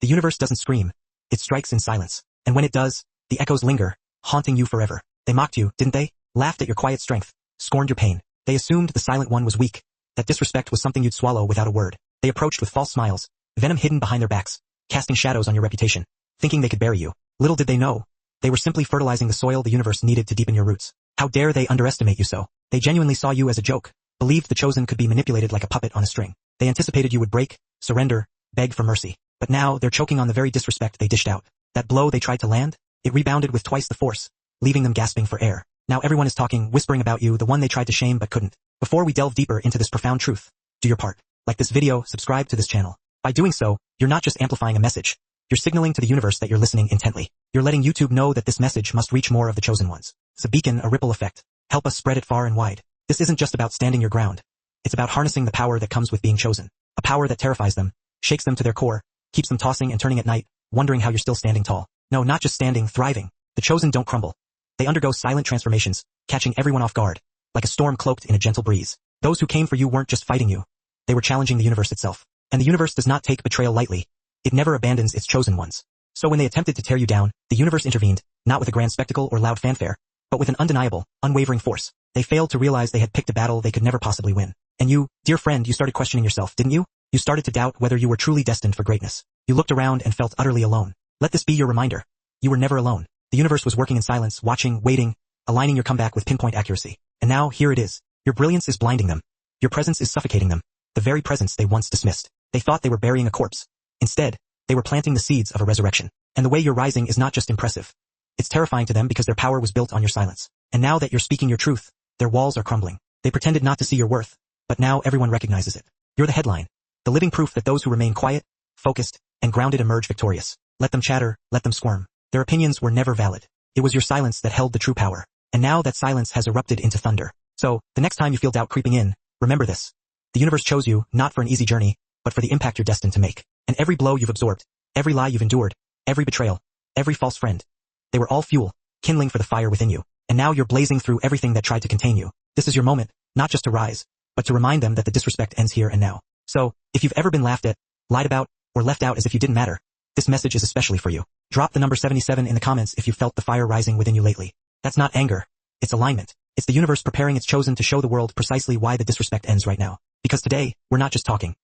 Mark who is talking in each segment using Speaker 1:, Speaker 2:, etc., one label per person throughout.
Speaker 1: The universe doesn't scream. It strikes in silence. And when it does, the echoes linger, haunting you forever. They mocked you, didn't they? Laughed at your quiet strength, scorned your pain. They assumed the silent one was weak, that disrespect was something you'd swallow without a word. They approached with false smiles, venom hidden behind their backs, casting shadows on your reputation, thinking they could bury you. Little did they know, they were simply fertilizing the soil the universe needed to deepen your roots. How dare they underestimate you so? They genuinely saw you as a joke, believed the chosen could be manipulated like a puppet on a string. They anticipated you would break, surrender, beg for mercy. But now they're choking on the very disrespect they dished out. That blow they tried to land, it rebounded with twice the force, leaving them gasping for air. Now everyone is talking, whispering about you, the one they tried to shame but couldn't. Before we delve deeper into this profound truth, do your part. Like this video, subscribe to this channel. By doing so, you're not just amplifying a message, you're signaling to the universe that you're listening intently. You're letting YouTube know that this message must reach more of the chosen ones. It's a beacon, a ripple effect. Help us spread it far and wide. This isn't just about standing your ground. It's about harnessing the power that comes with being chosen. A power that terrifies them, shakes them to their core, keeps them tossing and turning at night, wondering how you're still standing tall. No, not just standing, thriving. The chosen don't crumble. They undergo silent transformations, catching everyone off guard, like a storm cloaked in a gentle breeze. Those who came for you weren't just fighting you. They were challenging the universe itself. And the universe does not take betrayal lightly. It never abandons its chosen ones. So when they attempted to tear you down, the universe intervened, not with a grand spectacle or loud fanfare, but with an undeniable, unwavering force. They failed to realize they had picked a battle they could never possibly win. And you, dear friend, you started questioning yourself, didn't you? You started to doubt whether you were truly destined for greatness. You looked around and felt utterly alone. Let this be your reminder. You were never alone. The universe was working in silence, watching, waiting, aligning your comeback with pinpoint accuracy. And now, here it is. Your brilliance is blinding them. Your presence is suffocating them. The very presence they once dismissed. They thought they were burying a corpse. Instead, they were planting the seeds of a resurrection. And the way you're rising is not just impressive. It's terrifying to them because their power was built on your silence. And now that you're speaking your truth, their walls are crumbling. They pretended not to see your worth, but now everyone recognizes it. You're the headline. The living proof that those who remain quiet, focused, and grounded emerge victorious. Let them chatter, let them squirm. Their opinions were never valid. It was your silence that held the true power. And now that silence has erupted into thunder. So, the next time you feel doubt creeping in, remember this. The universe chose you, not for an easy journey, but for the impact you're destined to make. And every blow you've absorbed, every lie you've endured, every betrayal, every false friend, they were all fuel, kindling for the fire within you. And now you're blazing through everything that tried to contain you. This is your moment, not just to rise, but to remind them that the disrespect ends here and now. So, if you've ever been laughed at, lied about, or left out as if you didn't matter, this message is especially for you. Drop the number 77 in the comments if you felt the fire rising within you lately. That's not anger. It's alignment. It's the universe preparing its chosen to show the world precisely why the disrespect ends right now. Because today, we're not just talking.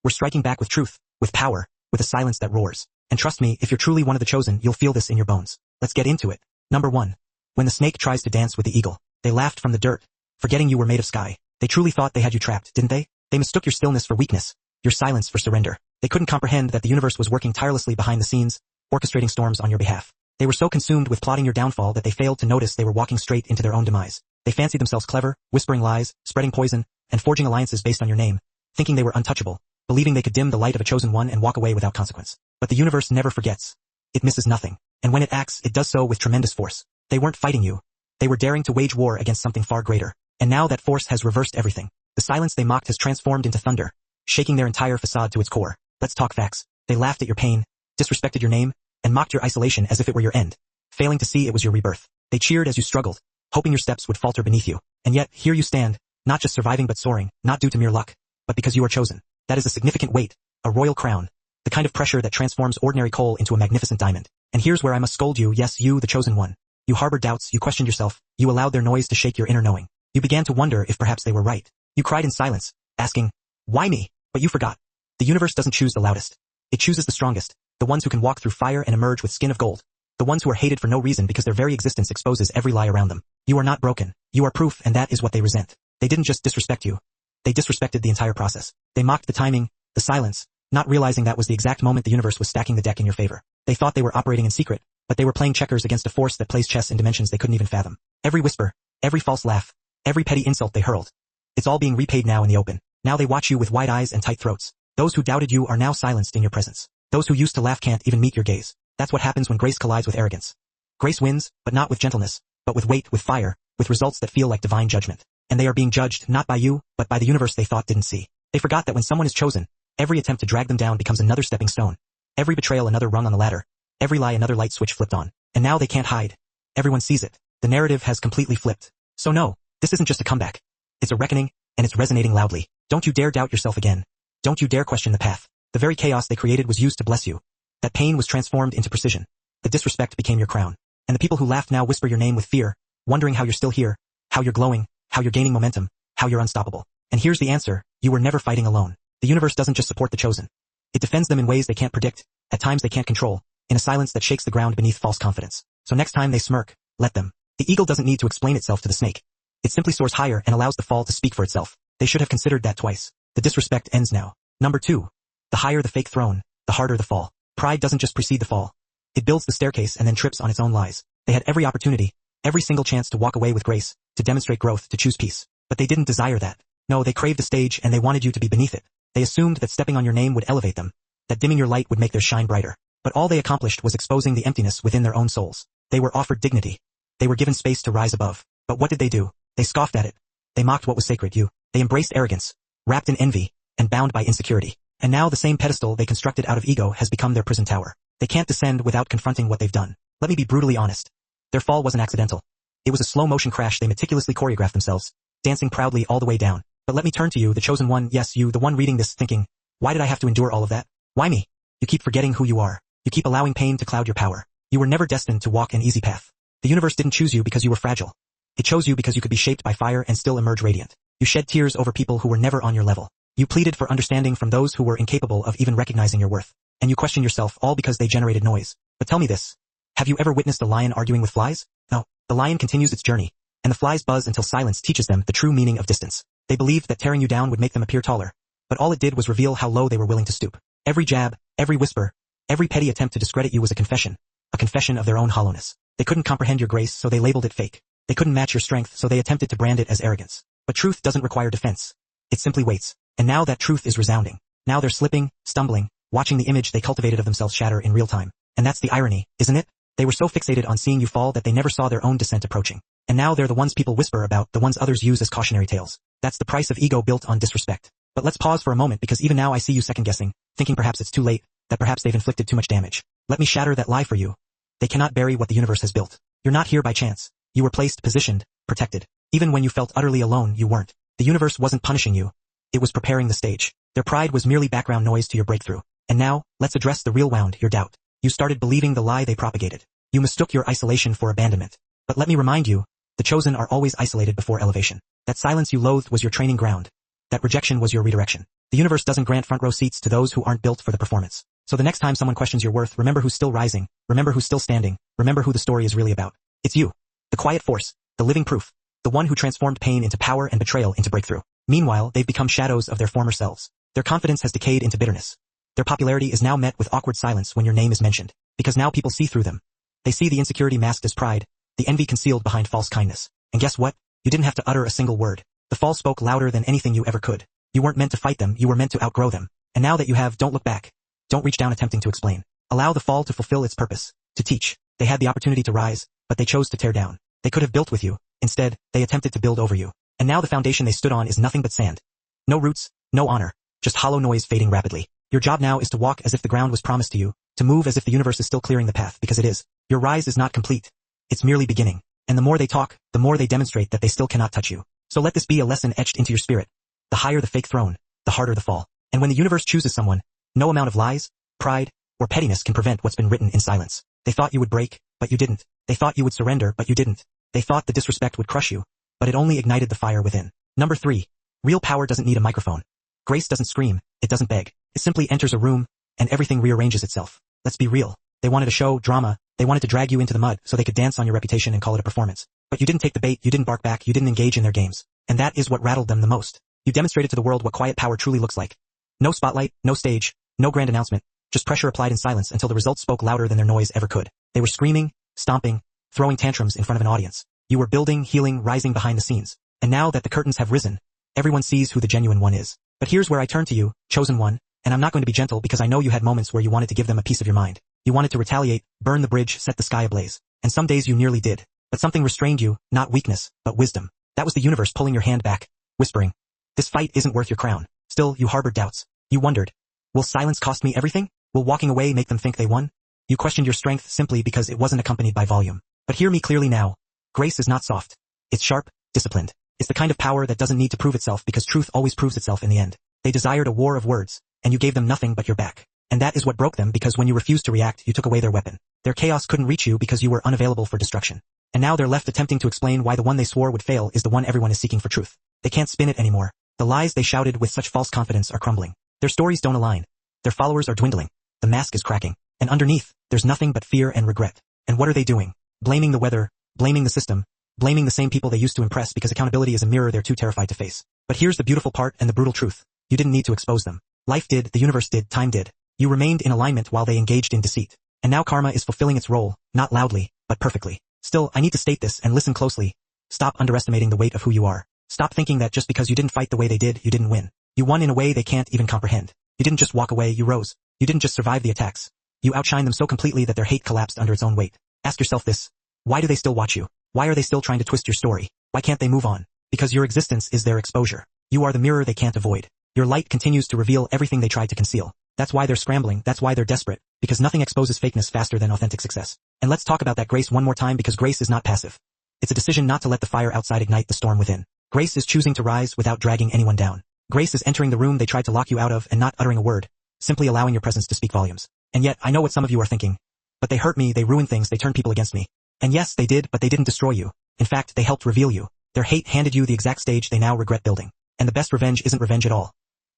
Speaker 1: We're striking back with truth, with power, with a silence that roars. And trust me, if you're truly one of the chosen, you'll feel this in your bones. Let's get into it. Number 1. When the snake tries to dance with the eagle, they laughed from the dirt, forgetting you were made of sky. They truly thought they had you trapped, didn't they? They mistook your stillness for weakness, your silence for surrender. They couldn't comprehend that the universe was working tirelessly behind the scenes, orchestrating storms on your behalf. They were so consumed with plotting your downfall that they failed to notice they were walking straight into their own demise. They fancied themselves clever, whispering lies, spreading poison, and forging alliances based on your name, thinking they were untouchable, believing they could dim the light of a chosen one and walk away without consequence. But the universe never forgets. It misses nothing. And when it acts, it does so with tremendous force. They weren't fighting you. They were daring to wage war against something far greater. And now that force has reversed everything. The silence they mocked has transformed into thunder, shaking their entire facade to its core. Let's talk facts. They laughed at your pain, disrespected your name, and mocked your isolation as if it were your end, failing to see it was your rebirth. They cheered as you struggled, hoping your steps would falter beneath you. And yet, here you stand, not just surviving but soaring, not due to mere luck, but because you are chosen. That is a significant weight, a royal crown, the kind of pressure that transforms ordinary coal into a magnificent diamond. And here's where I must scold you, yes, you, the chosen one. You harbored doubts, you questioned yourself, you allowed their noise to shake your inner knowing. You began to wonder if perhaps they were right. You cried in silence, asking, why me? But you forgot. The universe doesn't choose the loudest. It chooses the strongest, the ones who can walk through fire and emerge with skin of gold. The ones who are hated for no reason because their very existence exposes every lie around them. You are not broken. You are proof, and that is what they resent. They didn't just disrespect you. They disrespected the entire process. They mocked the timing, the silence, not realizing that was the exact moment the universe was stacking the deck in your favor. They thought they were operating in secret, but they were playing checkers against a force that plays chess in dimensions they couldn't even fathom. Every whisper, every false laugh, every petty insult they hurled. It's all being repaid now in the open. Now they watch you with wide eyes and tight throats. Those who doubted you are now silenced in your presence. Those who used to laugh can't even meet your gaze. That's what happens when grace collides with arrogance. Grace wins, but not with gentleness, but with weight, with fire, with results that feel like divine judgment. And they are being judged not by you, but by the universe they thought didn't see. They forgot that when someone is chosen, every attempt to drag them down becomes another stepping stone. Every betrayal another rung on the ladder. Every lie another light switch flipped on. And now they can't hide. Everyone sees it. The narrative has completely flipped. So no, this isn't just a comeback. It's a reckoning, and it's resonating loudly. Don't you dare doubt yourself again. Don't you dare question the path. The very chaos they created was used to bless you. That pain was transformed into precision. The disrespect became your crown. And the people who laughed now whisper your name with fear, wondering how you're still here, how you're glowing, how you're gaining momentum, how you're unstoppable. And here's the answer: you were never fighting alone. The universe doesn't just support the chosen. It defends them in ways they can't predict, at times they can't control, in a silence that shakes the ground beneath false confidence. So next time they smirk, let them. The eagle doesn't need to explain itself to the snake. It simply soars higher and allows the fall to speak for itself. They should have considered that twice. The disrespect ends now. Number 2. The higher the fake throne, the harder the fall. Pride doesn't just precede the fall. It builds the staircase and then trips on its own lies. They had every opportunity, every single chance to walk away with grace, to demonstrate growth, to choose peace. But they didn't desire that. No, they craved the stage and they wanted you to be beneath it. They assumed that stepping on your name would elevate them, that dimming your light would make their shine brighter. But all they accomplished was exposing the emptiness within their own souls. They were offered dignity. They were given space to rise above. But what did they do? They scoffed at it. They mocked what was sacred, you. They embraced arrogance, wrapped in envy, and bound by insecurity. And now the same pedestal they constructed out of ego has become their prison tower. They can't descend without confronting what they've done. Let me be brutally honest. Their fall wasn't accidental. It was a slow-motion crash they meticulously choreographed themselves, dancing proudly all the way down. But let me turn to you, the chosen one, yes, you, the one reading this, thinking, why did I have to endure all of that? Why me? You keep forgetting who you are. You keep allowing pain to cloud your power. You were never destined to walk an easy path. The universe didn't choose you because you were fragile. It chose you because you could be shaped by fire and still emerge radiant. You shed tears over people who were never on your level. You pleaded for understanding from those who were incapable of even recognizing your worth. And you questioned yourself, all because they generated noise. But tell me this. Have you ever witnessed a lion arguing with flies? No. The lion continues its journey, and the flies buzz until silence teaches them the true meaning of distance. They believed that tearing you down would make them appear taller, but all it did was reveal how low they were willing to stoop. Every jab, every whisper, every petty attempt to discredit you was a confession of their own hollowness. They couldn't comprehend your grace, so they labeled it fake. They couldn't match your strength, so they attempted to brand it as arrogance. But truth doesn't require defense. It simply waits. And now that truth is resounding. Now they're slipping, stumbling, watching the image they cultivated of themselves shatter in real time. And that's the irony, isn't it? They were so fixated on seeing you fall that they never saw their own descent approaching. And now they're the ones people whisper about, the ones others use as cautionary tales. That's the price of ego built on disrespect. But let's pause for a moment, because even now I see you second-guessing, thinking perhaps it's too late, that perhaps they've inflicted too much damage. Let me shatter that lie for you. They cannot bury what the universe has built. You're not here by chance. You were placed, positioned, protected. Even when you felt utterly alone, you weren't. The universe wasn't punishing you. It was preparing the stage. Their pride was merely background noise to your breakthrough. And now, let's address the real wound, your doubt. You started believing the lie they propagated. You mistook your isolation for abandonment. But let me remind you, the chosen are always isolated before elevation. That silence you loathed was your training ground. That rejection was your redirection. The universe doesn't grant front row seats to those who aren't built for the performance. So the next time someone questions your worth, remember who's still rising, remember who's still standing, remember who the story is really about. It's you. The quiet force, the living proof, the one who transformed pain into power and betrayal into breakthrough. Meanwhile, they've become shadows of their former selves. Their confidence has decayed into bitterness. Their popularity is now met with awkward silence when your name is mentioned, because now people see through them. They see the insecurity masked as pride, the envy concealed behind false kindness. And guess what? You didn't have to utter a single word. The fall spoke louder than anything you ever could. You weren't meant to fight them, you were meant to outgrow them. And now that you have, don't look back. Don't reach down attempting to explain. Allow the fall to fulfill its purpose, to teach. They had the opportunity to rise, but they chose to tear down. They could have built with you. Instead, they attempted to build over you. And now the foundation they stood on is nothing but sand. No roots, no honor, just hollow noise fading rapidly. Your job now is to walk as if the ground was promised to you, to move as if the universe is still clearing the path, because it is. Your rise is not complete. It's merely beginning. And the more they talk, the more they demonstrate that they still cannot touch you. So let this be a lesson etched into your spirit. The higher the fake throne, the harder the fall. And when the universe chooses someone, no amount of lies, pride, or pettiness can prevent what's been written in silence. They thought you would break, but you didn't. They thought you would surrender, but you didn't. They thought the disrespect would crush you, but it only ignited the fire within. Number 3. Real power doesn't need a microphone. Grace doesn't scream, it doesn't beg. It simply enters a room, and everything rearranges itself. Let's be real. They wanted a show, drama, they wanted to drag you into the mud so they could dance on your reputation and call it a performance. But you didn't take the bait, you didn't bark back, you didn't engage in their games. And that is what rattled them the most. You demonstrated to the world what quiet power truly looks like. No spotlight, no stage, no grand announcement, just pressure applied in silence until the results spoke louder than their noise ever could. They were screaming, stomping, throwing tantrums in front of an audience. You were building, healing, rising behind the scenes. And now that the curtains have risen, everyone sees who the genuine one is. But here's where I turn to you, chosen one, and I'm not going to be gentle because I know you had moments where you wanted to give them a piece of your mind. You wanted to retaliate, burn the bridge, set the sky ablaze. And some days you nearly did. But something restrained you, not weakness, but wisdom. That was the universe pulling your hand back, whispering, this fight isn't worth your crown. Still, you harbored doubts. You wondered, will silence cost me everything? Will walking away make them think they won? You questioned your strength simply because it wasn't accompanied by volume. But hear me clearly now. Grace is not soft. It's sharp, disciplined. It's the kind of power that doesn't need to prove itself because truth always proves itself in the end. They desired a war of words, and you gave them nothing but your back. And that is what broke them, because when you refused to react, you took away their weapon. Their chaos couldn't reach you because you were unavailable for destruction. And now they're left attempting to explain why the one they swore would fail is the one everyone is seeking for truth. They can't spin it anymore. The lies they shouted with such false confidence are crumbling. Their stories don't align. Their followers are dwindling. The mask is cracking. And underneath, there's nothing but fear and regret. And what are they doing? Blaming the weather, blaming the system, blaming the same people they used to impress, because accountability is a mirror they're too terrified to face. But here's the beautiful part and the brutal truth. You didn't need to expose them. Life did, the universe did, time did. You remained in alignment while they engaged in deceit. And now karma is fulfilling its role, not loudly, but perfectly. Still, I need to state this, and listen closely. Stop underestimating the weight of who you are. Stop thinking that just because you didn't fight the way they did, you didn't win. You won in a way they can't even comprehend. You didn't just walk away, you rose. You didn't just survive the attacks. You outshined them so completely that their hate collapsed under its own weight. Ask yourself this. Why do they still watch you? Why are they still trying to twist your story? Why can't they move on? Because your existence is their exposure. You are the mirror they can't avoid. Your light continues to reveal everything they tried to conceal. That's why they're scrambling, that's why they're desperate, because nothing exposes fakeness faster than authentic success. And let's talk about that grace one more time, because grace is not passive. It's a decision not to let the fire outside ignite the storm within. Grace is choosing to rise without dragging anyone down. Grace is entering the room they tried to lock you out of and not uttering a word, simply allowing your presence to speak volumes. And yet, I know what some of you are thinking. But they hurt me, they ruined things, they turned people against me. And yes, they did, but they didn't destroy you. In fact, they helped reveal you. Their hate handed you the exact stage they now regret building. And the best revenge isn't revenge at all.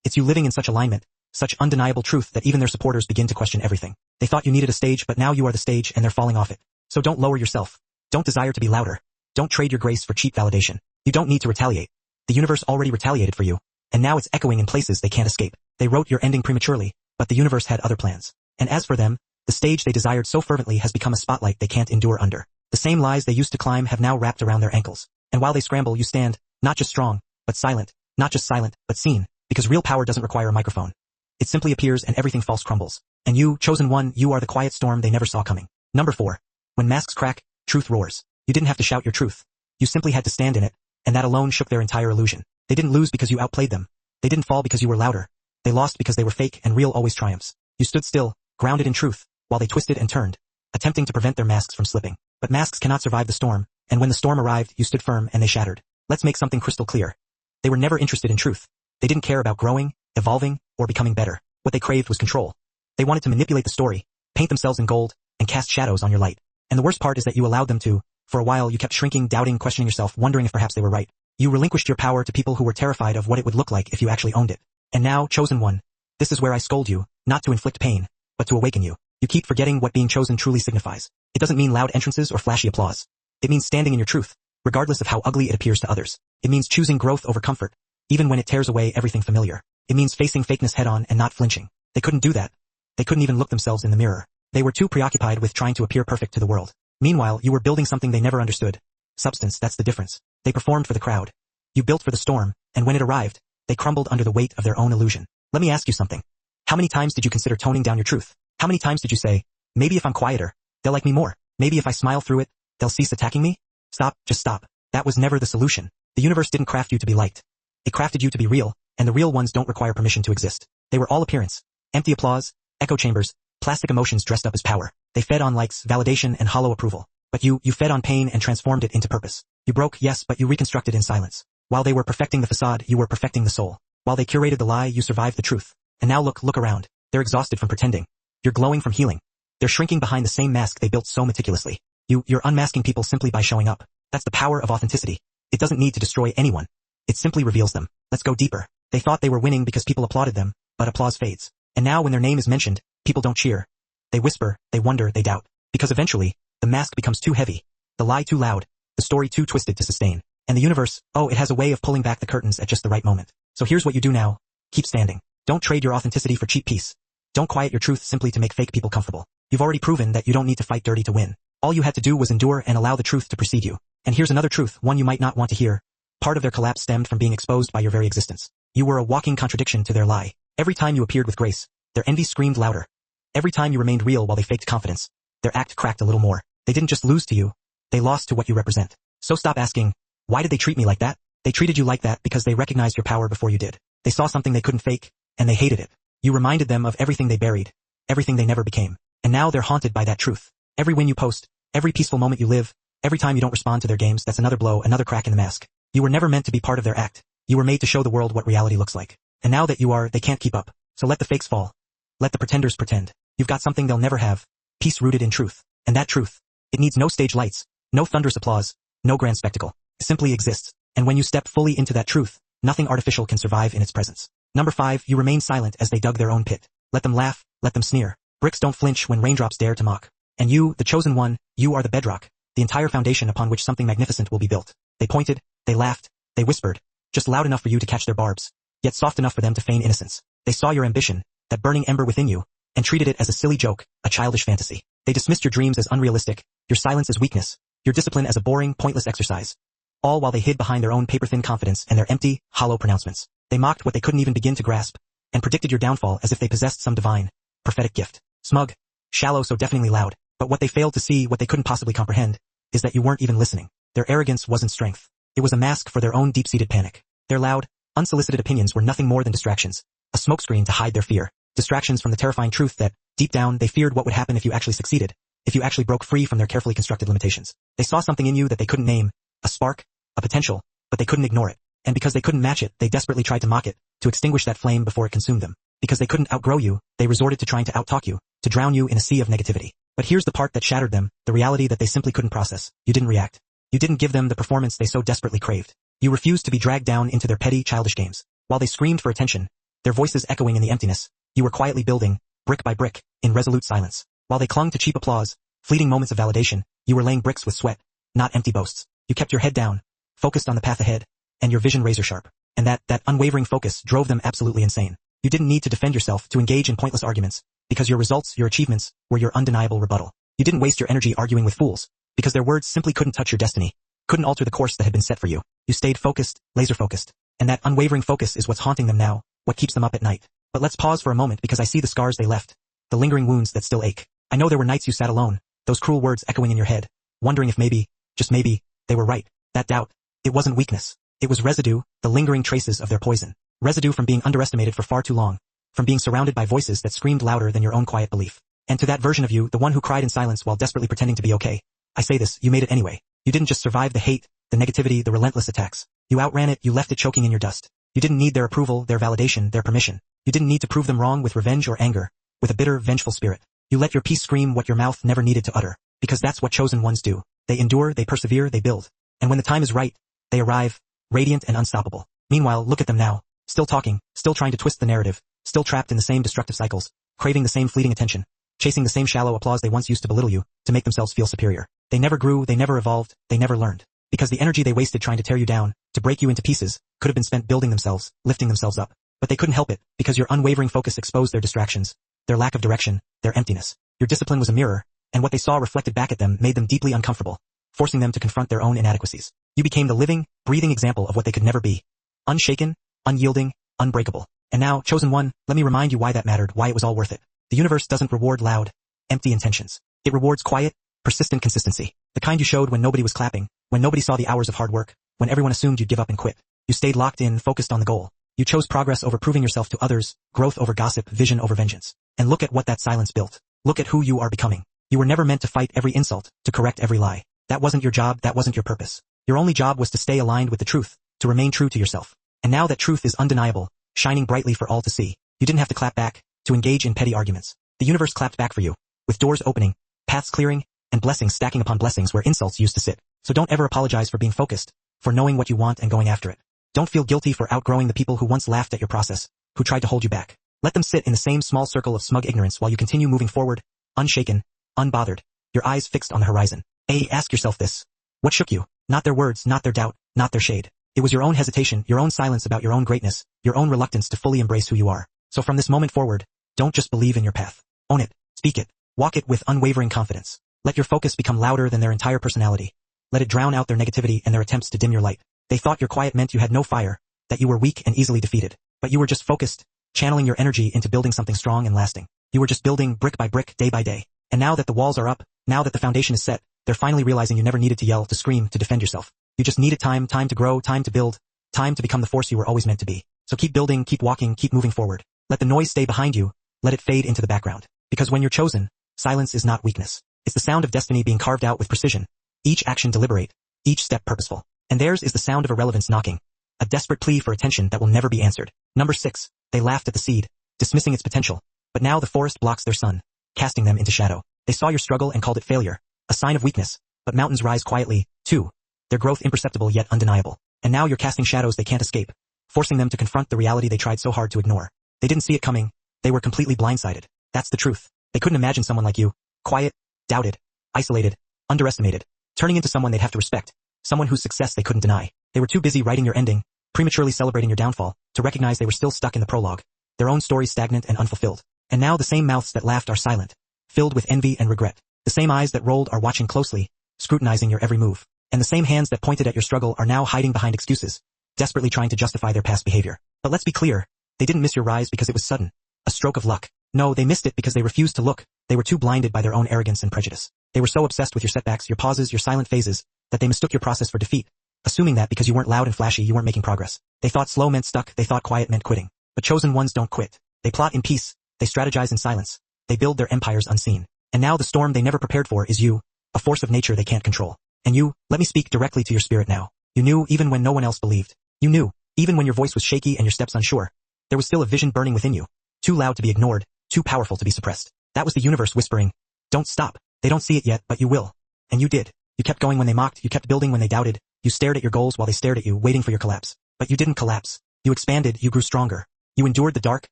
Speaker 1: It's you living in such alignment, such undeniable truth that even their supporters begin to question everything. They thought you needed a stage, but now you are the stage and they're falling off it. So don't lower yourself. Don't desire to be louder. Don't trade your grace for cheap validation. You don't need to retaliate. The universe already retaliated for you. And now it's echoing in places they can't escape. They wrote your ending prematurely, but the universe had other plans. And as for them, the stage they desired so fervently has become a spotlight they can't endure under. The same lies they used to climb have now wrapped around their ankles. And while they scramble, you stand, not just strong, but silent, not just silent, but seen, because real power doesn't require a microphone. It simply appears and everything false crumbles. And you, chosen one, you are the quiet storm they never saw coming. Number 4. When masks crack, truth roars. You didn't have to shout your truth. You simply had to stand in it, and that alone shook their entire illusion. They didn't lose because you outplayed them. They didn't fall because you were louder. They lost because they were fake, and real always triumphs. You stood still, grounded in truth, while they twisted and turned, attempting to prevent their masks from slipping. But masks cannot survive the storm, and when the storm arrived, you stood firm and they shattered. Let's make something crystal clear. They were never interested in truth. They didn't care about growing, evolving, or becoming better. What they craved was control. They wanted to manipulate the story, paint themselves in gold, and cast shadows on your light. And the worst part is that you allowed them to. For a while you kept shrinking, doubting, questioning yourself, wondering if perhaps they were right. You relinquished your power to people who were terrified of what it would look like if you actually owned it. And now, chosen one, this is where I scold you, not to inflict pain, but to awaken you. You keep forgetting what being chosen truly signifies. It doesn't mean loud entrances or flashy applause. It means standing in your truth, regardless of how ugly it appears to others. It means choosing growth over comfort, even when it tears away everything familiar. It means facing fakeness head-on and not flinching. They couldn't do that. They couldn't even look themselves in the mirror. They were too preoccupied with trying to appear perfect to the world. Meanwhile, you were building something they never understood. Substance, that's the difference. They performed for the crowd. You built for the storm, and when it arrived, they crumbled under the weight of their own illusion. Let me ask you something. How many times did you consider toning down your truth? How many times did you say, maybe if I'm quieter, they'll like me more. Maybe if I smile through it, they'll cease attacking me? Stop, just stop. That was never the solution. The universe didn't craft you to be liked. It crafted you to be real, and the real ones don't require permission to exist. They were all appearance. Empty applause, echo chambers, plastic emotions dressed up as power. They fed on likes, validation, and hollow approval. But you fed on pain and transformed it into purpose. You broke, yes, but you reconstructed in silence. While they were perfecting the facade, you were perfecting the soul. While they curated the lie, you survived the truth. And now look around. They're exhausted from pretending. You're glowing from healing. They're shrinking behind the same mask they built so meticulously. You're unmasking people simply by showing up. That's the power of authenticity. It doesn't need to destroy anyone. It simply reveals them. Let's go deeper. They thought they were winning because people applauded them, but applause fades. And now when their name is mentioned, people don't cheer. They whisper, they wonder, they doubt. Because eventually, the mask becomes too heavy, the lie too loud, the story too twisted to sustain. And the universe, oh, it has a way of pulling back the curtains at just the right moment. So here's what you do now. Keep standing. Don't trade your authenticity for cheap peace. Don't quiet your truth simply to make fake people comfortable. You've already proven that you don't need to fight dirty to win. All you had to do was endure and allow the truth to precede you. And here's another truth, one you might not want to hear. Part of their collapse stemmed from being exposed by your very existence. You were a walking contradiction to their lie. Every time you appeared with grace, their envy screamed louder. Every time you remained real while they faked confidence, their act cracked a little more. They didn't just lose to you, they lost to what you represent. So stop asking, why did they treat me like that? They treated you like that because they recognized your power before you did. They saw something they couldn't fake, and they hated it. You reminded them of everything they buried, everything they never became. And now they're haunted by that truth. Every win you post, every peaceful moment you live, every time you don't respond to their games, that's another blow, another crack in the mask. You were never meant to be part of their act. You were made to show the world what reality looks like. And now that you are, they can't keep up. So let the fakes fall. Let the pretenders pretend. You've got something they'll never have. Peace rooted in truth. And that truth, it needs no stage lights, no thunderous applause, no grand spectacle. It simply exists. And when you step fully into that truth, nothing artificial can survive in its presence. Number 5, you remain silent as they dug their own pit. Let them laugh, let them sneer. Bricks don't flinch when raindrops dare to mock. And you, the chosen one, you are the bedrock, the entire foundation upon which something magnificent will be built. They pointed, they laughed, they whispered, just loud enough for you to catch their barbs, yet soft enough for them to feign innocence. They saw your ambition, that burning ember within you, and treated it as a silly joke, a childish fantasy. They dismissed your dreams as unrealistic, your silence as weakness, your discipline as a boring, pointless exercise. All while they hid behind their own paper-thin confidence and their empty, hollow pronouncements. They mocked what they couldn't even begin to grasp, and predicted your downfall as if they possessed some divine, prophetic gift. Smug, shallow, so deafeningly loud, but what they failed to see, what they couldn't possibly comprehend, is that you weren't even listening. Their arrogance wasn't strength. It was a mask for their own deep-seated panic. Their loud, unsolicited opinions were nothing more than distractions, a smokescreen to hide their fear. Distractions from the terrifying truth that, deep down, they feared what would happen if you actually succeeded, if you actually broke free from their carefully constructed limitations. They saw something in you that they couldn't name, a spark, a potential, but they couldn't ignore it. And because they couldn't match it, they desperately tried to mock it, to extinguish that flame before it consumed them. Because they couldn't outgrow you, they resorted to trying to outtalk you, to drown you in a sea of negativity. But here's the part that shattered them, the reality that they simply couldn't process. You didn't react. You didn't give them the performance they so desperately craved. You refused to be dragged down into their petty, childish games. While they screamed for attention, their voices echoing in the emptiness, you were quietly building, brick by brick, in resolute silence. While they clung to cheap applause, fleeting moments of validation, you were laying bricks with sweat, not empty boasts. You kept your head down, focused on the path ahead, and your vision razor sharp. And that unwavering focus drove them absolutely insane. You didn't need to defend yourself, to engage in pointless arguments, because your results, your achievements, were your undeniable rebuttal. You didn't waste your energy arguing with fools, because their words simply couldn't touch your destiny, couldn't alter the course that had been set for you. You stayed focused, laser focused. And that unwavering focus is what's haunting them now, what keeps them up at night. But let's pause for a moment because I see the scars they left, the lingering wounds that still ache. I know there were nights you sat alone, those cruel words echoing in your head, wondering if maybe, just maybe, they were right. That doubt, it wasn't weakness. It was residue, the lingering traces of their poison. Residue from being underestimated for far too long, from being surrounded by voices that screamed louder than your own quiet belief. And to that version of you, the one who cried in silence while desperately pretending to be okay, I say this, you made it anyway. You didn't just survive the hate, the negativity, the relentless attacks. You outran it, you left it choking in your dust. You didn't need their approval, their validation, their permission. You didn't need to prove them wrong with revenge or anger, with a bitter, vengeful spirit. You let your peace scream what your mouth never needed to utter, because that's what chosen ones do. They endure, they persevere, they build. And when the time is right, they arrive, radiant and unstoppable. Meanwhile, look at them now, still talking, still trying to twist the narrative, still trapped in the same destructive cycles, craving the same fleeting attention, chasing the same shallow applause they once used to belittle you, to make themselves feel superior. They never grew, they never evolved, they never learned. Because the energy they wasted trying to tear you down, to break you into pieces, could have been spent building themselves, lifting themselves up. But they couldn't help it, because your unwavering focus exposed their distractions, their lack of direction, their emptiness. Your discipline was a mirror, and what they saw reflected back at them made them deeply uncomfortable, forcing them to confront their own inadequacies. You became the living, breathing example of what they could never be. Unshaken, unyielding, unbreakable. And now, chosen one, let me remind you why that mattered, why it was all worth it. The universe doesn't reward loud, empty intentions. It rewards quiet, persistent consistency. The kind you showed when nobody was clapping, when nobody saw the hours of hard work, when everyone assumed you'd give up and quit. You stayed locked in, focused on the goal. You chose progress over proving yourself to others, growth over gossip, vision over vengeance. And look at what that silence built. Look at who you are becoming. You were never meant to fight every insult, to correct every lie. That wasn't your job, that wasn't your purpose. Your only job was to stay aligned with the truth, to remain true to yourself. And now that truth is undeniable, shining brightly for all to see. You didn't have to clap back, to engage in petty arguments. The universe clapped back for you, with doors opening, paths clearing, and blessings stacking upon blessings where insults used to sit. So don't ever apologize for being focused, for knowing what you want and going after it. Don't feel guilty for outgrowing the people who once laughed at your process, who tried to hold you back. Let them sit in the same small circle of smug ignorance while you continue moving forward, unshaken, unbothered, your eyes fixed on the horizon. Ask yourself this. What shook you? Not their words, not their doubt, not their shade. It was your own hesitation, your own silence about your own greatness, your own reluctance to fully embrace who you are. So from this moment forward, don't just believe in your path. Own it, speak it, walk it with unwavering confidence. Let your focus become louder than their entire personality. Let it drown out their negativity and their attempts to dim your light. They thought your quiet meant you had no fire, that you were weak and easily defeated. But you were just focused, channeling your energy into building something strong and lasting. You were just building brick by brick, day by day. And now that the walls are up, now that the foundation is set, they're finally realizing you never needed to yell, to scream, to defend yourself. You just needed time to grow, time to build, time to become the force you were always meant to be. So keep building, keep walking, keep moving forward. Let the noise stay behind you, let it fade into the background. Because when you're chosen, silence is not weakness. It's the sound of destiny being carved out with precision. Each action deliberate, each step purposeful. And theirs is the sound of irrelevance knocking. A desperate plea for attention that will never be answered. Number 6, they laughed at the seed, dismissing its potential, But now the forest blocks their sun, casting them into shadow. They saw your struggle and called it failure, a sign of weakness. But mountains rise quietly, too, their growth imperceptible yet undeniable. And now you're casting shadows they can't escape, forcing them to confront the reality they tried so hard to ignore. They didn't see it coming. They were completely blindsided. That's the truth. They couldn't imagine someone like you, quiet, doubted, isolated, underestimated, turning into someone they'd have to respect, someone whose success they couldn't deny. They were too busy writing your ending, prematurely celebrating your downfall, to recognize they were still stuck in the prologue, their own stories stagnant and unfulfilled. And now the same mouths that laughed are silent, filled with envy and regret. The same eyes that rolled are watching closely, scrutinizing your every move. And the same hands that pointed at your struggle are now hiding behind excuses, desperately trying to justify their past behavior. But let's be clear, they didn't miss your rise because it was sudden, a stroke of luck. No, they missed it because they refused to look. They were too blinded by their own arrogance and prejudice. They were so obsessed with your setbacks, your pauses, your silent phases, that they mistook your process for defeat, assuming that because you weren't loud and flashy you weren't making progress. They thought slow meant stuck, they thought quiet meant quitting. But chosen ones don't quit. They plot in peace, they strategize in silence, they build their empires unseen. And now the storm they never prepared for is you, a force of nature they can't control. And you, let me speak directly to your spirit now. You knew even when no one else believed. You knew, even when your voice was shaky and your steps unsure. There was still a vision burning within you, too loud to be ignored, too powerful to be suppressed. That was the universe whispering, don't stop. They don't see it yet, but you will. And you did. You kept going when they mocked, you kept building when they doubted, you stared at your goals while they stared at you, waiting for your collapse. But you didn't collapse. You expanded, you grew stronger. You endured the dark,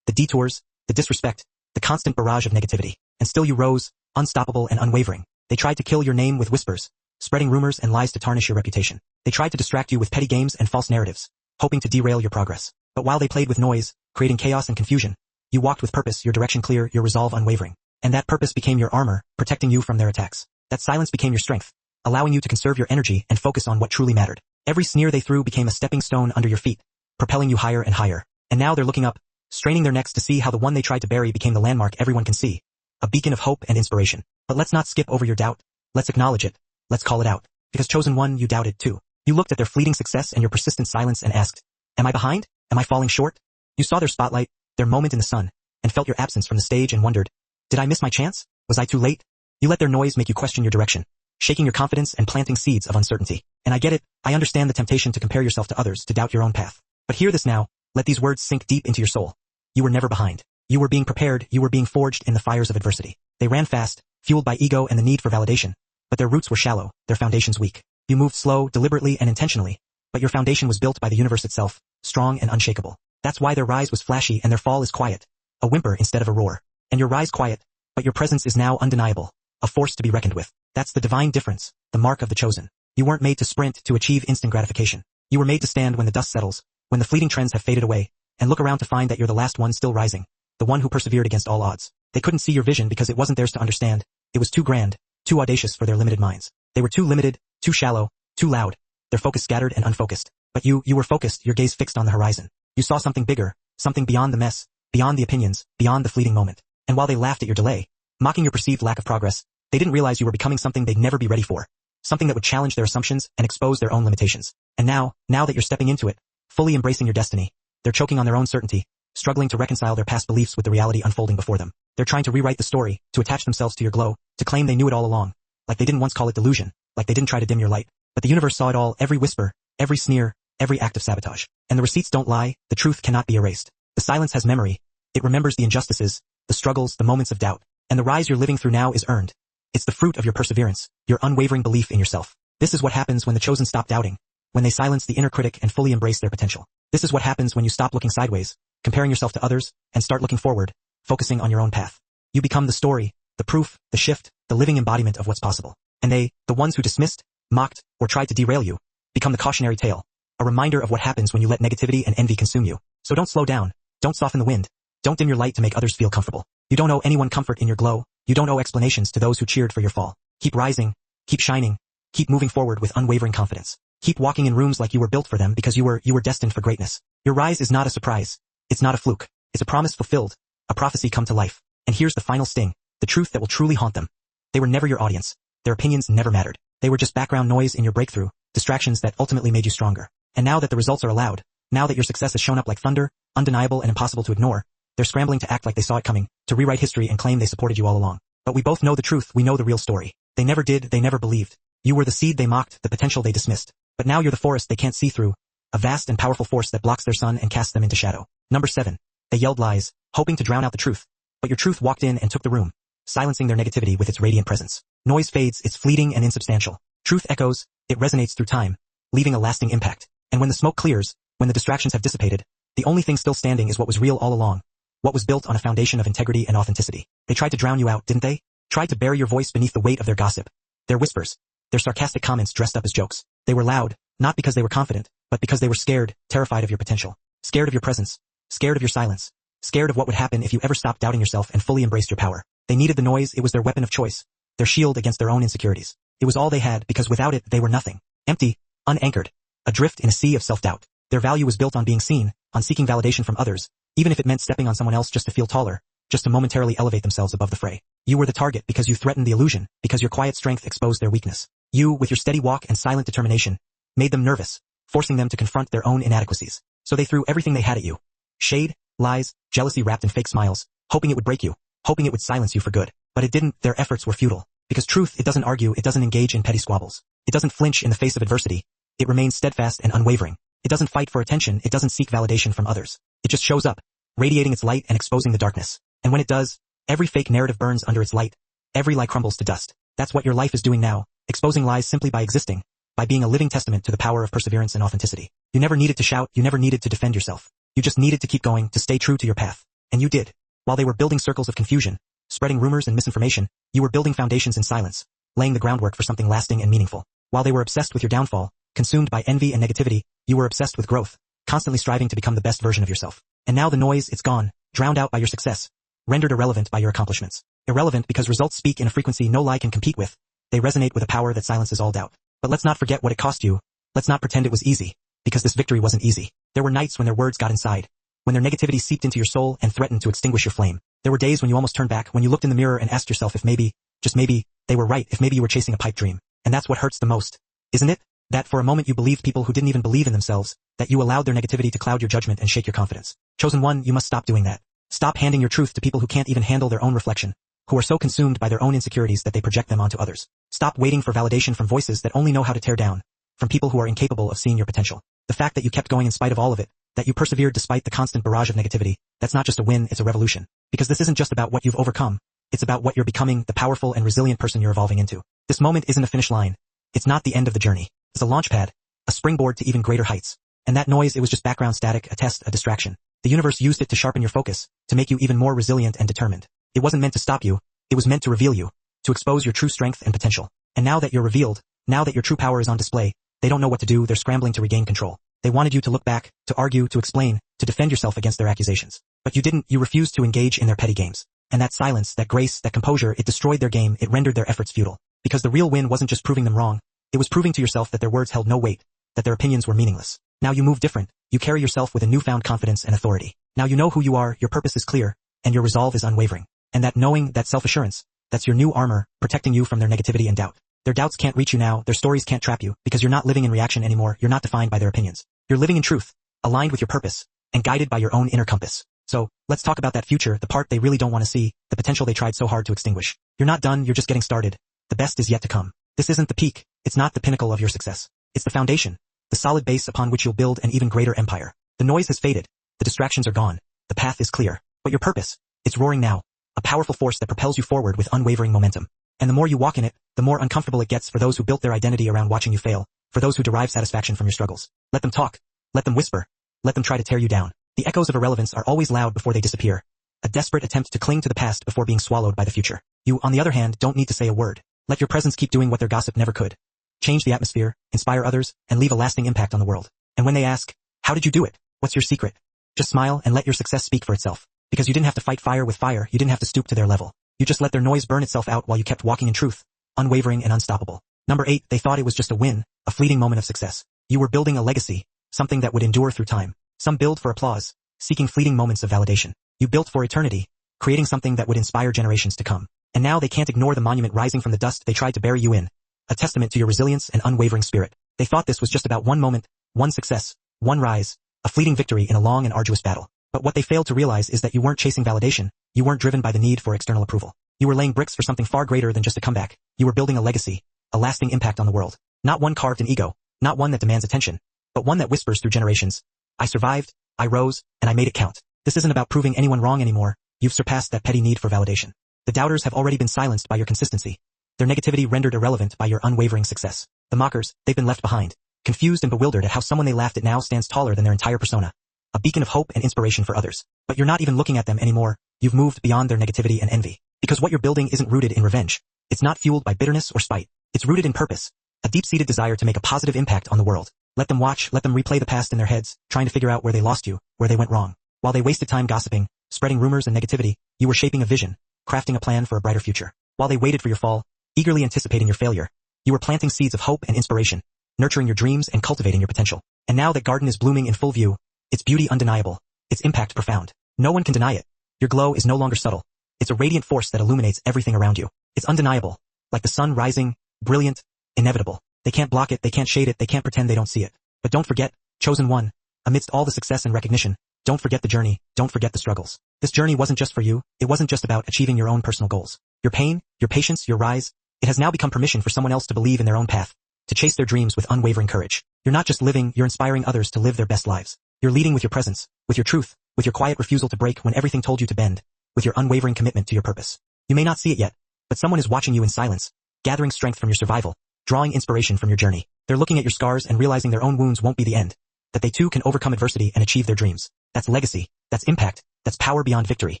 Speaker 1: the detours, the disrespect, the constant barrage of negativity. And still you rose, unstoppable and unwavering. They tried to kill your name with whispers, spreading rumors and lies to tarnish your reputation. They tried to distract you with petty games and false narratives, hoping to derail your progress. But while they played with noise, creating chaos and confusion, you walked with purpose, your direction clear, your resolve unwavering. And that purpose became your armor, protecting you from their attacks. That silence became your strength, allowing you to conserve your energy and focus on what truly mattered. Every sneer they threw became a stepping stone under your feet, propelling you higher and higher. And now they're looking up, straining their necks to see how the one they tried to bury became the landmark everyone can see, a beacon of hope and inspiration. But let's not skip over your doubt. Let's acknowledge it. Let's call it out. Because chosen one, you doubted too. You looked at their fleeting success and your persistent silence and asked, am I behind? Am I falling short? You saw their spotlight, their moment in the sun, and felt your absence from the stage and wondered, did I miss my chance? Was I too late? You let their noise make you question your direction, shaking your confidence and planting seeds of uncertainty. And I get it, I understand the temptation to compare yourself to others, to doubt your own path. But hear this now, let these words sink deep into your soul. You were never behind. You were being prepared, you were being forged in the fires of adversity. They ran fast, fueled by ego and the need for validation, but their roots were shallow, their foundations weak. You moved slow, deliberately and intentionally, but your foundation was built by the universe itself, strong and unshakable. That's why their rise was flashy and their fall is quiet, a whimper instead of a roar. And your rise quiet, but your presence is now undeniable, a force to be reckoned with. That's the divine difference, the mark of the chosen. You weren't made to sprint to achieve instant gratification. You were made to stand when the dust settles, when the fleeting trends have faded away, and look around to find that you're the last one still rising, the one who persevered against all odds. They couldn't see your vision because it wasn't theirs to understand. It was too grand, too audacious for their limited minds. They were too limited, too shallow, too loud, their focus scattered and unfocused. But you were focused, your gaze fixed on the horizon. You saw something bigger, something beyond the mess, beyond the opinions, beyond the fleeting moment. And while they laughed at your delay, mocking your perceived lack of progress, they didn't realize you were becoming something they'd never be ready for, something that would challenge their assumptions and expose their own limitations. And now that you're stepping into it, fully embracing your destiny, they're choking on their own certainty, struggling to reconcile their past beliefs with the reality unfolding before them. They're trying to rewrite the story, to attach themselves to your glow, to claim they knew it all along, like they didn't once call it delusion, like they didn't try to dim your light. But the universe saw it all, every whisper, every sneer, every act of sabotage. And the receipts don't lie, the truth cannot be erased. The silence has memory. It remembers the injustices, the struggles, the moments of doubt. And the rise you're living through now is earned. It's the fruit of your perseverance, your unwavering belief in yourself. This is what happens when the chosen stop doubting, when they silence the inner critic and fully embrace their potential. This is what happens when you stop looking sideways, comparing yourself to others, and start looking forward, focusing on your own path. You become the story, the proof, the shift, the living embodiment of what's possible. And they, the ones who dismissed, mocked, or tried to derail you, become the cautionary tale, a reminder of what happens when you let negativity and envy consume you. So don't slow down, don't soften the wind, don't dim your light to make others feel comfortable. You don't owe anyone comfort in your glow, you don't owe explanations to those who cheered for your fall. Keep rising, keep shining, keep moving forward with unwavering confidence. Keep walking in rooms like you were built for them because you were destined for greatness. Your rise is not a surprise. It's not a fluke. It's a promise fulfilled, a prophecy come to life. And here's the final sting, the truth that will truly haunt them. They were never your audience. Their opinions never mattered. They were just background noise in your breakthrough, distractions that ultimately made you stronger. And now that the results are allowed, now that your success has shown up like thunder, undeniable and impossible to ignore, they're scrambling to act like they saw it coming, to rewrite history and claim they supported you all along. But we both know the truth, we know the real story. They never did, they never believed. You were the seed they mocked, the potential they dismissed. But now you're the forest they can't see through, a vast and powerful force that blocks their sun and casts them into shadow. Number 7. They yelled lies, hoping to drown out the truth. But your truth walked in and took the room, silencing their negativity with its radiant presence. Noise fades, it's fleeting and insubstantial. Truth echoes, it resonates through time, leaving a lasting impact. And when the smoke clears, when the distractions have dissipated, the only thing still standing is what was real all along, what was built on a foundation of integrity and authenticity. They tried to drown you out, didn't they? Tried to bury your voice beneath the weight of their gossip, their whispers, their sarcastic comments dressed up as jokes. They were loud, not because they were confident, but because they were scared, terrified of your potential, scared of your presence, scared of your silence, scared of what would happen if you ever stopped doubting yourself and fully embraced your power. They needed the noise, it was their weapon of choice, their shield against their own insecurities. It was all they had because without it they were nothing. Empty, unanchored, adrift in a sea of self-doubt. Their value was built on being seen, on seeking validation from others, even if it meant stepping on someone else just to feel taller, just to momentarily elevate themselves above the fray. You were the target because you threatened the illusion, because your quiet strength exposed their weakness. You, with your steady walk and silent determination, made them nervous, forcing them to confront their own inadequacies. So they threw everything they had at you. Shade, lies, jealousy wrapped in fake smiles, hoping it would break you, hoping it would silence you for good. But it didn't, their efforts were futile. Because truth, it doesn't argue, it doesn't engage in petty squabbles. It doesn't flinch in the face of adversity. It remains steadfast and unwavering. It doesn't fight for attention, it doesn't seek validation from others. It just shows up, radiating its light and exposing the darkness. And when it does, every fake narrative burns under its light. Every lie crumbles to dust. That's what your life is doing now, exposing lies simply by existing, by being a living testament to the power of perseverance and authenticity. You never needed to shout, you never needed to defend yourself. You just needed to keep going, to stay true to your path. And you did. While they were building circles of confusion, spreading rumors and misinformation, you were building foundations in silence, laying the groundwork for something lasting and meaningful. While they were obsessed with your downfall, consumed by envy and negativity, you were obsessed with growth, constantly striving to become the best version of yourself. And now the noise, it's gone, drowned out by your success, rendered irrelevant by your accomplishments. Irrelevant because results speak in a frequency no lie can compete with. They resonate with a power that silences all doubt. But let's not forget what it cost you. Let's not pretend it was easy, because this victory wasn't easy. There were nights when their words got inside, when their negativity seeped into your soul and threatened to extinguish your flame. There were days when you almost turned back, when you looked in the mirror and asked yourself if maybe, just maybe, they were right, if maybe you were chasing a pipe dream. And that's what hurts the most, isn't it? That for a moment you believed people who didn't even believe in themselves, that you allowed their negativity to cloud your judgment and shake your confidence. Chosen one, you must stop doing that. Stop handing your truth to people who can't even handle their own reflection, who are so consumed by their own insecurities that they project them onto others. Stop waiting for validation from voices that only know how to tear down, from people who are incapable of seeing your potential. The fact that you kept going in spite of all of it, that you persevered despite the constant barrage of negativity, that's not just a win, it's a revolution. Because this isn't just about what you've overcome, it's about what you're becoming, the powerful and resilient person you're evolving into. This moment isn't a finish line. It's not the end of the journey. It's a launch pad, a springboard to even greater heights. And that noise, it was just background static, a test, a distraction. The universe used it to sharpen your focus, to make you even more resilient and determined. It wasn't meant to stop you, it was meant to reveal you, to expose your true strength and potential. And now that you're revealed, now that your true power is on display, they don't know what to do, they're scrambling to regain control. They wanted you to look back, to argue, to explain, to defend yourself against their accusations. But you didn't, you refused to engage in their petty games. And that silence, that grace, that composure, it destroyed their game, it rendered their efforts futile. Because the real win wasn't just proving them wrong, it was proving to yourself that their words held no weight, that their opinions were meaningless. Now you move different, you carry yourself with a newfound confidence and authority. Now you know who you are, your purpose is clear, and your resolve is unwavering. And that knowing, that self-assurance, that's your new armor, protecting you from their negativity and doubt. Their doubts can't reach you now, their stories can't trap you, because you're not living in reaction anymore, you're not defined by their opinions. You're living in truth, aligned with your purpose, and guided by your own inner compass. So, let's talk about that future, the part they really don't want to see, the potential they tried so hard to extinguish. You're not done, you're just getting started. The best is yet to come. This isn't the peak, it's not the pinnacle of your success. It's the foundation, the solid base upon which you'll build an even greater empire. The noise has faded, the distractions are gone, the path is clear. But your purpose, it's roaring now, a powerful force that propels you forward with unwavering momentum. And the more you walk in it, the more uncomfortable it gets for those who built their identity around watching you fail, for those who derive satisfaction from your struggles. Let them talk, let them whisper, let them try to tear you down. The echoes of irrelevance are always loud before they disappear, a desperate attempt to cling to the past before being swallowed by the future. You, on the other hand, don't need to say a word. Let your presence keep doing what their gossip never could. Change the atmosphere, inspire others, and leave a lasting impact on the world. And when they ask, how did you do it? What's your secret? Just smile and let your success speak for itself. Because you didn't have to fight fire with fire, you didn't have to stoop to their level. You just let their noise burn itself out while you kept walking in truth, unwavering and unstoppable. Number 8, they thought it was just a win, a fleeting moment of success. You were building a legacy, something that would endure through time. Some build for applause, seeking fleeting moments of validation. You built for eternity, creating something that would inspire generations to come. And now they can't ignore the monument rising from the dust they tried to bury you in, a testament to your resilience and unwavering spirit. They thought this was just about one moment, one success, one rise, a fleeting victory in a long and arduous battle. But what they failed to realize is that you weren't chasing validation, you weren't driven by the need for external approval. You were laying bricks for something far greater than just a comeback. You were building a legacy, a lasting impact on the world. Not one carved in ego, not one that demands attention, but one that whispers through generations. I survived, I rose, and I made it count. This isn't about proving anyone wrong anymore. You've surpassed that petty need for validation. The doubters have already been silenced by your consistency. Their negativity rendered irrelevant by your unwavering success. The mockers, they've been left behind, confused and bewildered at how someone they laughed at now stands taller than their entire persona. A beacon of hope and inspiration for others. But you're not even looking at them anymore. You've moved beyond their negativity and envy. Because what you're building isn't rooted in revenge. It's not fueled by bitterness or spite. It's rooted in purpose. A deep-seated desire to make a positive impact on the world. Let them watch, let them replay the past in their heads, trying to figure out where they lost you, where they went wrong. While they wasted time gossiping, spreading rumors and negativity, you were shaping a vision, crafting a plan for a brighter future. While they waited for your fall, eagerly anticipating your failure, you were planting seeds of hope and inspiration, nurturing your dreams and cultivating your potential. And now that garden is blooming in full view, its beauty undeniable, its impact profound. No one can deny it. Your glow is no longer subtle. It's a radiant force that illuminates everything around you. It's undeniable, like the sun rising, brilliant, inevitable. They can't block it, they can't shade it, they can't pretend they don't see it. But don't forget, chosen one, amidst all the success and recognition, don't forget the journey, don't forget the struggles. This journey wasn't just for you, it wasn't just about achieving your own personal goals. Your pain, your patience, your rise, it has now become permission for someone else to believe in their own path, to chase their dreams with unwavering courage. You're not just living, you're inspiring others to live their best lives. You're leading with your presence, with your truth, with your quiet refusal to break when everything told you to bend, with your unwavering commitment to your purpose. You may not see it yet, but someone is watching you in silence, gathering strength from your survival, drawing inspiration from your journey. They're looking at your scars and realizing their own wounds won't be the end, that they too can overcome adversity and achieve their dreams. That's legacy, that's impact, that's power beyond victory.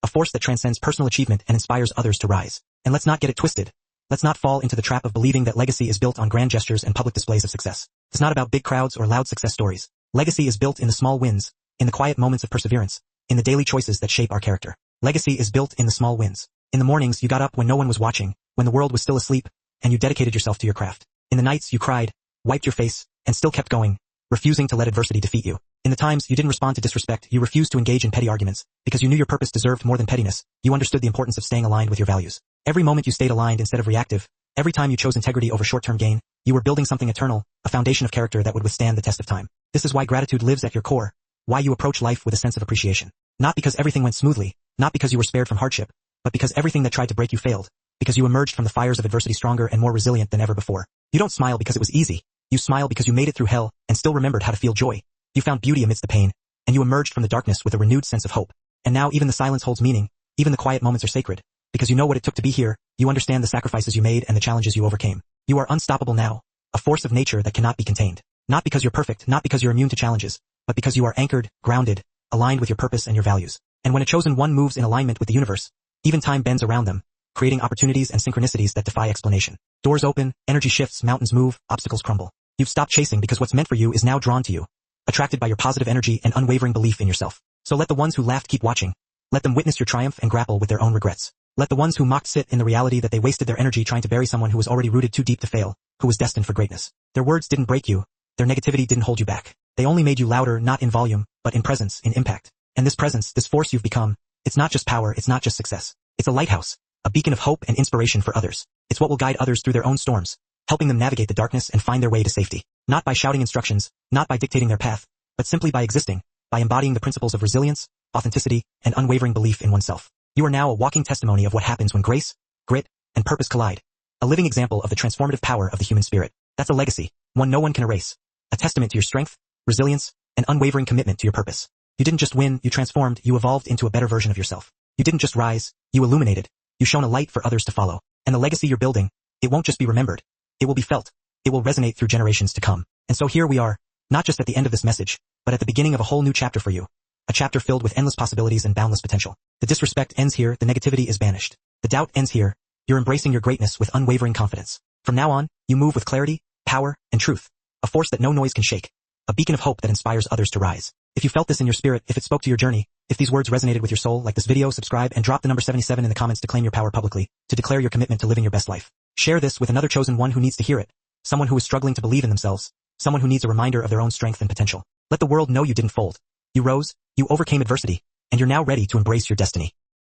Speaker 1: A force that transcends personal achievement and inspires others to rise. And let's not get it twisted. Let's not fall into the trap of believing that legacy is built on grand gestures and public displays of success. It's not about big crowds or loud success stories. Legacy is built in the small wins, in the quiet moments of perseverance, in the daily choices that shape our character. Legacy is built in the small wins. In the mornings you got up when no one was watching, when the world was still asleep, and you dedicated yourself to your craft. In the nights you cried, wiped your face, and still kept going, refusing to let adversity defeat you. In the times you didn't respond to disrespect, you refused to engage in petty arguments, because you knew your purpose deserved more than pettiness. You understood the importance of staying aligned with your values. Every moment you stayed aligned instead of reactive, every time you chose integrity over short-term gain, you were building something eternal, a foundation of character that would withstand the test of time. This is why gratitude lives at your core, why you approach life with a sense of appreciation. Not because everything went smoothly, not because you were spared from hardship, but because everything that tried to break you failed, because you emerged from the fires of adversity stronger and more resilient than ever before. You don't smile because it was easy. You smile because you made it through hell and still remembered how to feel joy. You found beauty amidst the pain, and you emerged from the darkness with a renewed sense of hope. And now even the silence holds meaning, even the quiet moments are sacred, because you know what it took to be here, you understand the sacrifices you made and the challenges you overcame. You are unstoppable now, a force of nature that cannot be contained. Not because you're perfect, not because you're immune to challenges, but because you are anchored, grounded, aligned with your purpose and your values. And when a chosen one moves in alignment with the universe, even time bends around them, creating opportunities and synchronicities that defy explanation. Doors open, energy shifts, mountains move, obstacles crumble. You've stopped chasing because what's meant for you is now drawn to you, attracted by your positive energy and unwavering belief in yourself. So let the ones who laughed keep watching. Let them witness your triumph and grapple with their own regrets. Let the ones who mocked sit in the reality that they wasted their energy trying to bury someone who was already rooted too deep to fail, who was destined for greatness. Their words didn't break you. Their negativity didn't hold you back. They only made you louder, not in volume, but in presence, in impact. And this presence, this force you've become, it's not just power, it's not just success. It's a lighthouse, a beacon of hope and inspiration for others. It's what will guide others through their own storms, helping them navigate the darkness and find their way to safety. Not by shouting instructions, not by dictating their path, but simply by existing, by embodying the principles of resilience, authenticity, and unwavering belief in oneself. You are now a walking testimony of what happens when grace, grit, and purpose collide. A living example of the transformative power of the human spirit. That's a legacy, one no one can erase. A testament to your strength, resilience, and unwavering commitment to your purpose. You didn't just win, you transformed, you evolved into a better version of yourself. You didn't just rise, you illuminated. You shone a light for others to follow. And the legacy you're building, it won't just be remembered. It will be felt. It will resonate through generations to come. And so here we are, not just at the end of this message, but at the beginning of a whole new chapter for you. A chapter filled with endless possibilities and boundless potential. The disrespect ends here, the negativity is banished. The doubt ends here. You're embracing your greatness with unwavering confidence. From now on, you move with clarity, power, and truth. A force that no noise can shake. A beacon of hope that inspires others to rise. If you felt this in your spirit, if it spoke to your journey, if these words resonated with your soul, like this video, subscribe and drop the number 77 in the comments to claim your power publicly, to declare your commitment to living your best life. Share this with another chosen one who needs to hear it. Someone who is struggling to believe in themselves. Someone who needs a reminder of their own strength and potential. Let the world know you didn't fold. You rose, you overcame adversity, and you're now ready to embrace your destiny.